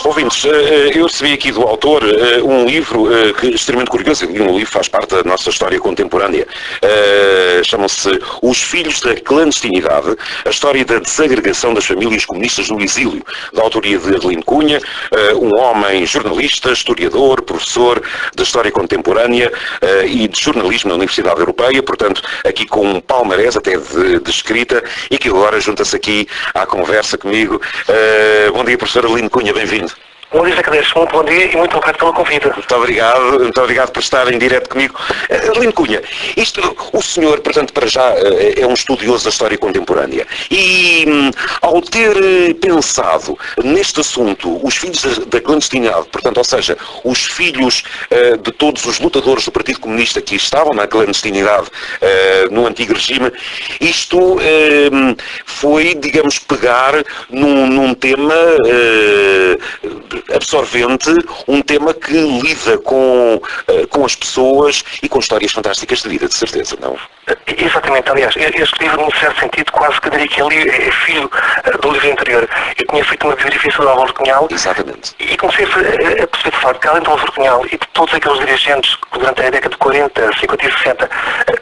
Ouvintes, eu recebi aqui do autor um livro que é extremamente curioso, e um livro faz parte da nossa história contemporânea. Chamam-se Os Filhos da Clandestinidade, a história da desagregação das famílias comunistas no exílio, da autoria de Adelino Cunha, um homem jornalista, historiador, professor de história contemporânea e de jornalismo na Universidade Europeia, portanto, aqui com um palmarés até de escrita, e que agora junta-se aqui à conversa comigo. Bom dia, professor Adelino Cunha, bem-vindo. Bom dia, Zacarias. Muito bom dia e muito obrigado pelo convite. Muito obrigado por estar em direto comigo. Adelino Cunha, o senhor, portanto, para já é um estudioso da história contemporânea e ao ter pensado neste assunto, os filhos da clandestinidade, portanto, ou seja, os filhos de todos os lutadores do Partido Comunista que estavam na clandestinidade no antigo regime, isto foi, digamos, pegar num tema absorvente, um tema que lida com as pessoas e com histórias fantásticas de vida, de certeza, não? Exatamente. Aliás, este livro, num certo sentido, quase que diria que é filho do livro anterior. Eu tinha feito uma biografia sobre Álvaro Cunhal. Exatamente. E comecei a perceber, de facto, que além do Álvaro Cunhal e de todos aqueles dirigentes que durante a década de 40, 50 e 60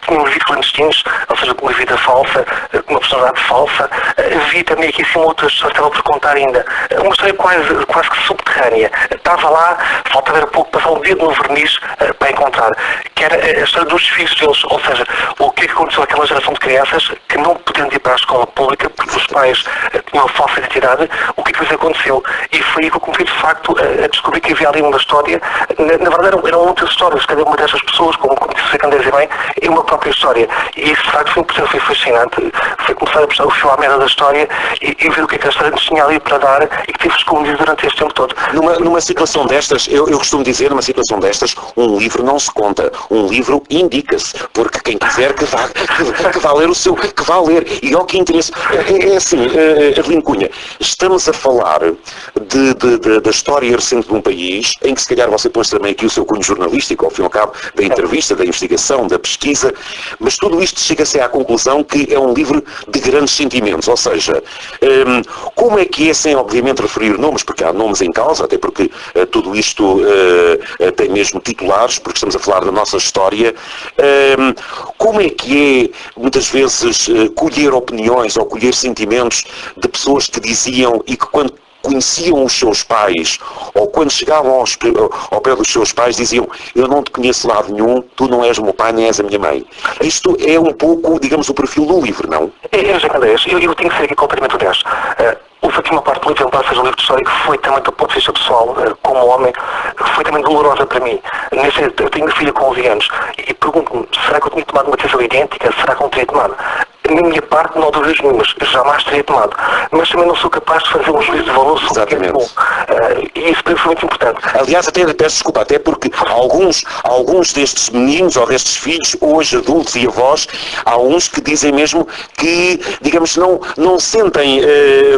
tinham vivido clandestinos, ou seja, com uma vida falsa, com uma personalidade falsa, havia também aqui assim outra história que estava por contar ainda. Uma história quase que subterrânea. Estava lá, faltava era pouco passar um dedo no verniz para encontrar, que era a história dos filhos deles, ou seja, o que é que aconteceu àquela geração de crianças que não podiam ir para a escola pública porque os pais tinham uma falsa identidade, o que é que lhes aconteceu? E foi aí que eu comecei de facto a descobrir que havia ali uma história, na verdade eram muitas histórias, cada uma dessas pessoas, como disse o Candeias bem, é uma própria história. E isso de facto foi fascinante, foi começar a prestar o fio à merda da história e ver o que é que a história nos tinha ali para dar e que tive escondido durante este tempo todo. Numa situação destas, eu costumo dizer, numa situação destas, um livro não se conta, um livro indica-se, porque quem quiser que vá ler o seu, que vá ler, e ao que interessa, é assim, Adelino Cunha, estamos a falar da história recente de um país, em que se calhar você põe também aqui o seu cunho jornalístico, ao fim e ao cabo, da entrevista, da investigação, da pesquisa, mas tudo isto chega-se à conclusão que é um livro de grandes sentimentos, ou seja, como é que é, sem obviamente referir nomes, porque há nomes em causa, até porque tudo isto tem mesmo titulares, porque estamos a falar da nossa história, como é que é, muitas vezes, colher opiniões ou colher sentimentos de pessoas que diziam e que quando conheciam os seus pais, ou quando chegavam ao pé dos seus pais, diziam: eu não te conheço de lado nenhum, tu não és o meu pai, nem és a minha mãe. Isto é um pouco, digamos, o perfil do livro, não? Eu tenho que ser aqui completamente honesto. Houve aqui uma parte do livro, embora seja um livro de história, que foi também, do ponto de vista pessoal, como homem, foi também dolorosa para mim. Eu tenho uma filha com 11 anos e pergunto-me, será que eu tinha tomado uma decisão idêntica? Será que eu não teria tomado? Na minha parte, não há dúvidas nenhumas, jamais teria tomado. Mas também não sou capaz de fazer um juízo de valor sobre o que é bom. E isso para mim foi muito importante. Aliás, até peço desculpa, até porque alguns destes meninos ou destes filhos, hoje adultos e avós, há uns que dizem mesmo que, digamos, não sentem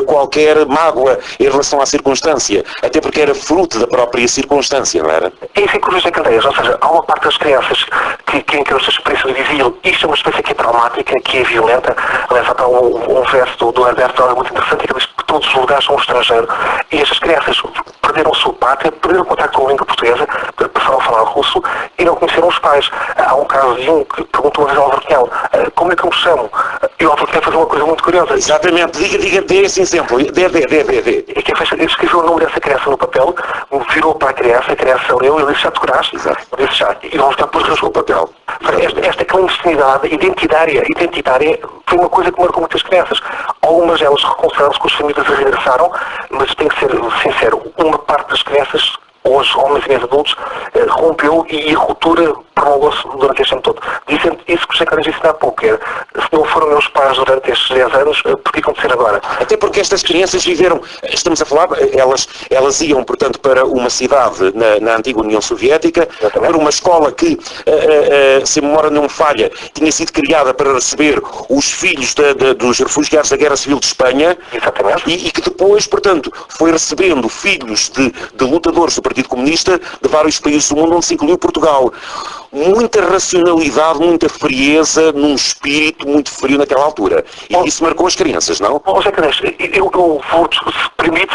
qualquer mágoa em relação à circunstância, até porque era fruto da própria circunstância, não era? É isso que os Candeias, ou seja, há uma parte das crianças que encaram esta experiência do exílio, isto é uma experiência que é traumática, que é violenta. Aliás, há um verso do Alberto muito interessante que diz que todos os lugares são um estrangeiro e estas crianças perderam a sua pátria, perderam o contacto com a língua portuguesa, passaram a falar russo e não conheceram os pais. Há um caso de um que perguntou uma vez ao Álvaro Cunhal: como é que eu me chamo? E o Álvaro Cunhal fez uma coisa muito curiosa. Exatamente, dê esse exemplo. Dê. Ele escreveu o nome dessa criança no papel, virou para a criança leu e ele disse: já decoraste? Ele disse: já. E o Álvaro Cunhal depois rasgou o papel. Esta clandestinidade identitária foi uma coisa que marcou muitas crianças. Algumas delas reconciliaram-se com as famílias e regressaram, mas tenho que ser sincero, uma parte das crianças, hoje homens e adultos, rompeu e a ruptura prolongou-se durante este tempo todo. Dizem isso que o José disse há pouco, se não foram meus pais durante estes 10 anos, por que acontecer agora? Até porque estas crianças viveram, estamos a falar, elas iam, portanto, para uma cidade na antiga União Soviética, para uma escola que, se a memória não me falha, tinha sido criada para receber os filhos dos refugiados da Guerra Civil de Espanha, e que depois, portanto, foi recebendo filhos de lutadores do Partido Comunista de vários países do mundo, onde se incluiu Portugal. muita racionalidade, muita frieza, num espírito muito frio naquela altura. E isso marcou as crianças, não? José Cadeiros, eu vou, se permite,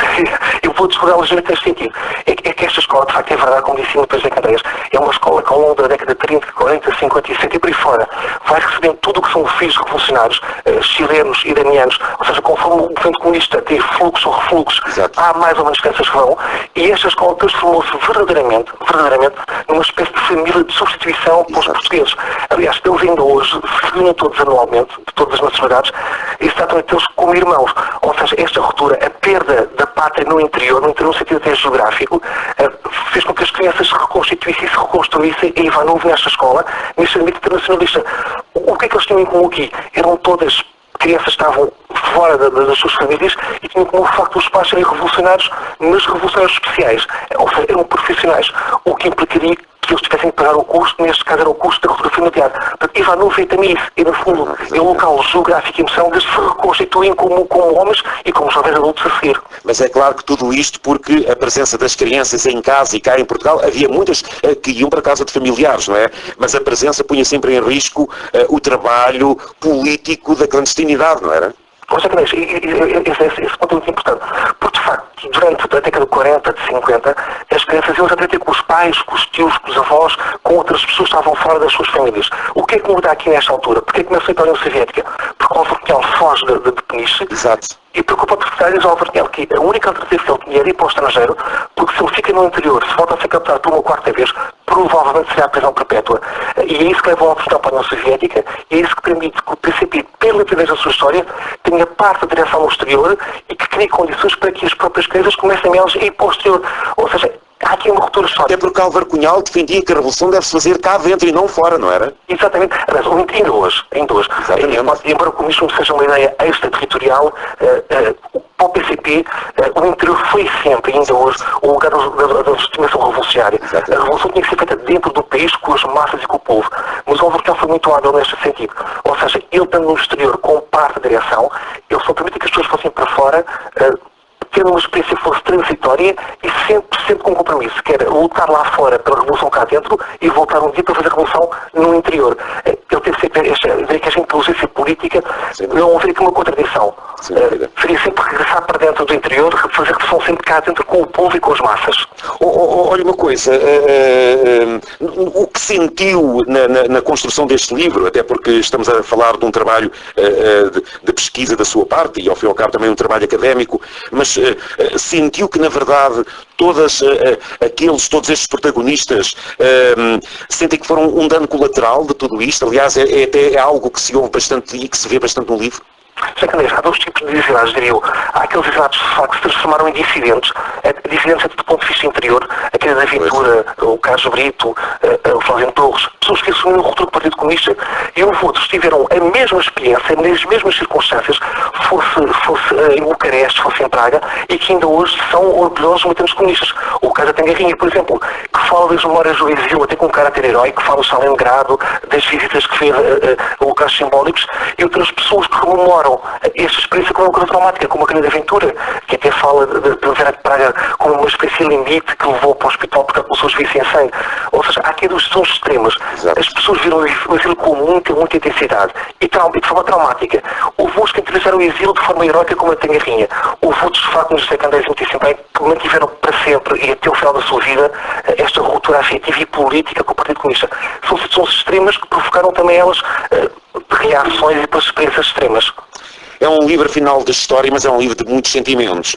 eu vou discordar ligeiramente neste sentido. É que esta escola, de facto, é verdade, como disse o José Cadeiros, é uma escola que ao longo da década de 30, 40, 50 e 60 e por aí fora, vai recebendo tudo o que são filhos revolucionários, chilenos, iranianos, ou seja, conforme o movimento comunista tem fluxo ou refluxo, Exato. há mais ou menos crianças que vão, e esta escola transformou-se verdadeiramente, numa espécie de família de substituição para os portugueses. Aliás, eles ainda hoje se reúnem todos anualmente, de todas as nacionalidades, e exatamente eles como irmãos. Ou seja, esta ruptura, a perda da pátria no interior no sentido até geográfico, fez com que as crianças se reconstituíssem e se reconstruíssem em Ivanov nesta escola, neste âmbito internacionalista. O que é que eles tinham em comum aqui? Eram todas crianças que estavam fora das suas famílias e tinham como o facto dos pais serem revolucionários, mas revolucionários especiais. Ou seja, eram profissionais. O que implicaria que eles tivessem que pagar o custo, neste caso era o custo da ruptura familiar. Portanto, Ivanov é também isso. E, no fundo, é um local geográfico e emocional onde se reconstituem como homens e como jovens adultos a seguir. Mas é claro que tudo isto porque a presença das crianças em casa e cá em Portugal, havia muitas que iam para casa de familiares, não é? Mas a presença punha sempre em risco o trabalho político da clandestinidade, não era? José Cadeiros, esse ponto é muito importante. Porque, de facto, durante a década de 40, de 50, as crianças iam aprender com os pais, com os tios, com os avós, com outras pessoas que estavam fora das suas famílias. O que é que muda aqui nesta altura? Porque é que começou a União Soviética? Porque o Alverniel foge de Peniche. Exato. E preocupa-te porque diz ao Alverniel que a única alternativa que ele tinha era ir para o estrangeiro, porque se ele fica no interior, se volta a ser capturado por uma quarta vez, provavelmente será a prisão perpétua. E é isso que leva ao Alverniel para a União Soviética, e é isso que permite que o PCP, pela primeira vez na sua história, tenha parte da direção no exterior e que crie condições para que as próprias crianças comecem elas a ir para o exterior. Ou seja, há aqui uma ruptura histórica. Até porque Álvaro Cunhal defendia que a revolução deve-se fazer cá dentro e não fora, não era? Exatamente. Aliás, ainda hoje. Embora o comunismo seja uma ideia extraterritorial, para o PCP, o interior foi sempre, ainda hoje, o lugar da legitimação revolucionária. Exatamente. A revolução tinha que ser feita dentro do país, com as massas e com o povo. Mas o Alverniel foi muito hábil neste sentido. Ou seja, ele estando no exterior com parte da direção, ele só permitia que as pessoas fossem para fora, tendo uma experiência que fosse transitória e sempre com um compromisso, que era lutar lá fora pela revolução cá dentro e voltar um dia para fazer a revolução no interior. Ele teve sempre esta inteligência política, não haver aqui uma contradição. Seria sempre regressar para dentro do interior, fazer a revolução sempre cá dentro com o povo e com as massas. Olha uma coisa, o que sentiu na construção deste livro, até porque estamos a falar de um trabalho de pesquisa da sua parte e ao fim e ao cabo também um trabalho académico, mas sentiu que na verdade todos estes protagonistas sentem que foram um dano colateral de tudo isto? Aliás, é até algo que se ouve bastante e que se vê bastante no livro. Há dois tipos de exilados, diria eu. Há aqueles exilados de facto que se transformaram em dissidentes. Dissidentes do ponto de vista interior, aquele da Aventura, o Carlos Brito, o Flávio Torres, pessoas que assumiram o ruptura do Partido Comunista, e houve outros que tiveram a mesma experiência, nas mesmas circunstâncias, fosse em Bucareste, fosse em Praga, e que ainda hoje são orgulhosos militantes comunistas. O caso da Tengarrinha, por exemplo, que fala das memórias do exílio, até com um caráter heróico, que fala do Stalingrado, das visitas que fez a locais simbólicos, e outras pessoas que rememoram esta experiência como uma coisa traumática, como a Querida Aventura, que até fala da Primavera de Praga como uma espécie de limite que levou para o hospital porque as pessoas vissem sangue. Ou seja, há aqui duas situações extremas. Exato. As pessoas viram o exílio com muita intensidade e de forma traumática. Houve outros que utilizaram o exílio de forma heroica como a Tengarrinha. Houve outros, de facto, nos José Candeias muitíssimo bem, que mantiveram para sempre e até o final da sua vida esta ruptura afetiva e política com o Partido Comunista. São situações extremas que provocaram também elas reações e depois experiências extremas. É um livro, afinal, de história, mas é um livro de muitos sentimentos.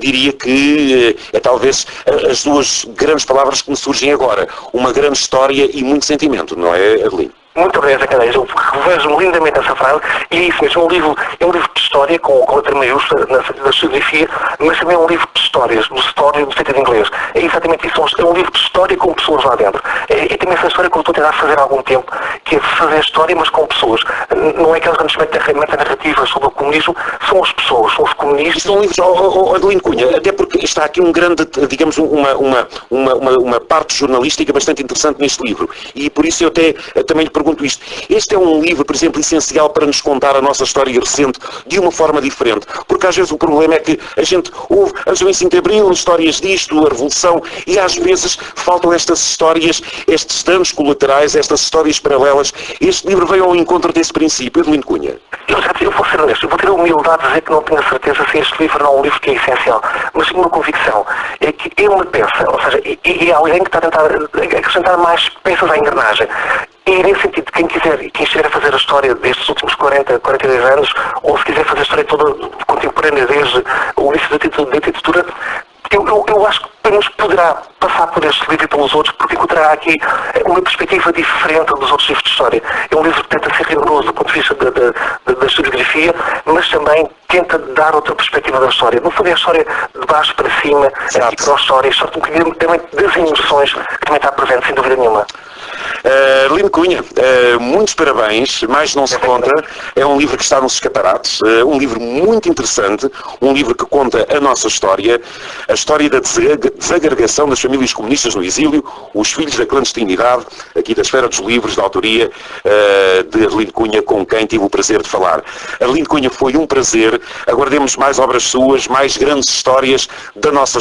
Diria que é talvez as duas grandes palavras que me surgem agora. Uma grande história e muito sentimento, não é, Adelino? Muito obrigado, José Candeias. Eu revejo lindamente essa frase e é isso mesmo. É um livro de história, com letra maiúscula, na sentido da geografia, mas também é um livro de histórias, do story, no sentido inglês. É exatamente isso. É um livro de história com pessoas lá dentro. É também essa história que eu estou a tentar fazer há algum tempo, que é fazer história, mas com pessoas. Não é aquelas grandes metanarrativas sobre o comunismo, são as pessoas, são os comunistas. São livros, Adelino Cunha, até porque está aqui um grande, digamos, uma parte jornalística bastante interessante neste livro. E por isso eu até também lhe pergunto pergunto isto. Este é um livro, por exemplo, essencial para nos contar a nossa história recente de uma forma diferente. Porque às vezes o problema é que a gente ouve as 25 de Abril, histórias disto, a Revolução, e às vezes faltam estas histórias, estes danos colaterais, estas histórias paralelas. Este livro veio ao encontro desse princípio. Adelino Cunha. Eu vou ser honesto, eu vou ter a humildade de dizer que não tenho a certeza se este livro não é um livro que é essencial, mas tenho uma convicção, é que é uma peça, ou seja, é alguém que está a tentar acrescentar mais peças à engrenagem. E nesse sentido, quem estiver a fazer a história destes últimos 42 anos, ou se quiser fazer a história toda contemporânea desde o início da literatura, eu acho que pelo menos poderá passar por este livro e pelos outros, porque encontrará aqui uma perspectiva diferente dos outros livros de história. É um livro que tenta ser rigoroso do ponto de vista da historiografia, mas também tenta dar outra perspectiva da história. No fundo é a história de baixo para cima, a micro-história, a história também das emoções que também está presente, sem dúvida nenhuma. Adelino Cunha, muitos parabéns, mais não se conta, é um livro que está nos escaparates, um livro muito interessante, um livro que conta a nossa história, a história da desagregação das famílias comunistas no exílio, os filhos da clandestinidade, aqui da Esfera dos Livros, da autoria de Adelino Cunha, com quem tive o prazer de falar. Adelino Cunha, foi um prazer, aguardemos mais obras suas, mais grandes histórias da nossa